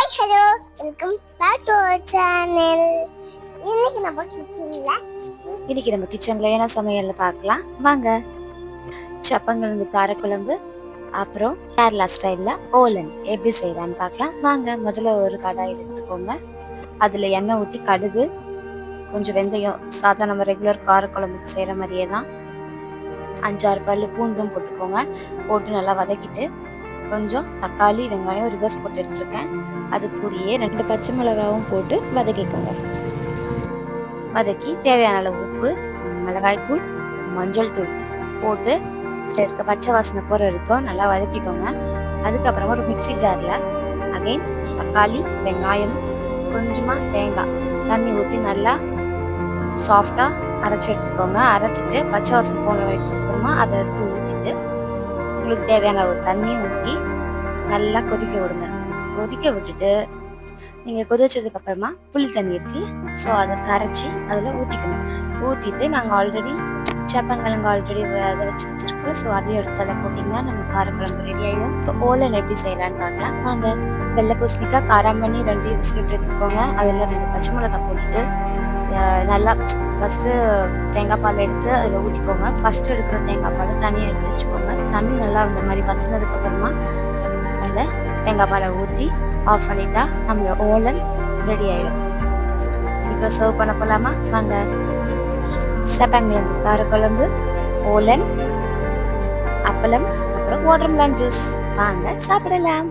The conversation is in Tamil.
Hi hello welcome back to our channel. இன்னைக்கு நம்ம கிச்சன்ல என்ன சமையல் பார்க்கலாம் வாங்க. சப்பங்கிழங்கு காரக்குழம்பு, அப்புறம் கேரளா ஸ்டைல்ல ஓலன் எப்படி செய்யலான்னு பார்க்கலாம் வாங்க. முதல்ல ஒரு கடாயில் எடுத்துக்கோங்க. அதுல எண்ணெய் ஊற்றி கடுகு, கொஞ்சம் வெந்தயம், சாதா நம்ம ரெகுலர் காரக்குழம்புக்கு செய்யற மாதிரியே தான். 5-6 பல்லு பூண்டும் போட்டுக்கோங்க. போட்டு நல்லா வதக்கிட்டு கொஞ்சம் தக்காளி, வெங்காயம் ரிவர்ஸ் போட்டு எடுத்துருக்கேன். அது கூடயே 2 பச்சை மிளகாவும் போட்டு வதக்கிக்கோங்க. வதக்கி தேவையான அளவு உப்பு, மிளகாய் தூள், மஞ்சள் தூள் போட்டு இருக்க பச்சை வாசனை போகிற வரைக்கும் நல்லா வதக்கிக்கோங்க. அதுக்கப்புறமா ஒரு மிக்சி ஜாரில் அகைன் தக்காளி, வெங்காயம், கொஞ்சமாக தேங்காய் தண்ணி ஊற்றி நல்லா சாஃப்டாக அரைச்சி எடுத்துக்கோங்க. அரைச்சிட்டு பச்சை வாசனை போன வரைக்கும் அப்புறமா அதை எடுத்து ஊற்றிட்டு உங்களுக்கு தேவையான ஒரு தண்ணியை ஊற்றி நல்லா கொதிக்க விடுங்க. கொதிக்க விட்டுட்டு நீங்கள் கொதிச்சதுக்கு அப்புறமா புளி தண்ணி இருக்கு, ஸோ அதை கரைச்சி அதில் ஊற்றிக்கணும். ஊற்றிட்டு நாங்கள் ஆல்ரெடி சேப்பங்கிழங்கு ஆல்ரெடி வேக வச்சு வச்சுருக்கோம், ஸோ அதையும் எடுத்து அதில் போட்டிங்கன்னா நம்ம காரக்குழம்பு ரெடி ஆகிடும். இப்போ ஓலன் எப்படி செய்யலான்னு பார்க்கலாம் வாங்க. வெள்ளை பூசணிக்காய் காராமணி 2 விசில் எடுத்துக்கோங்க. அதில் 2 பச்சை மிளகாய் போட்டுட்டு நல்லா ஃபஸ்ட்டு தேங்காய் பால் எடுத்து அதில் ஊற்றிக்கோங்க. ஃபஸ்ட்டு எடுக்கிற தேங்காய் பால் தனியாக எடுத்து வச்சுக்கோங்க. தண்ணி நல்லா இந்த மாதிரி வற்றினதுக்கப்புறமா அந்த தேங்காய் பாலை ஊற்றி ஆஃப் பண்ணிட்டா நம்மளோட ஓலன் ரெடி ஆகிடும். இப்போ சர்வ் பண்ண போகலாமா வாங்க. சேப்பங்கிழங்கு காரக்குழம்பு, ஓலன், அப்பளம், அப்புறம் வாட்டர்மெலன் ஜூஸ், வாங்க சாப்பிடலாம்.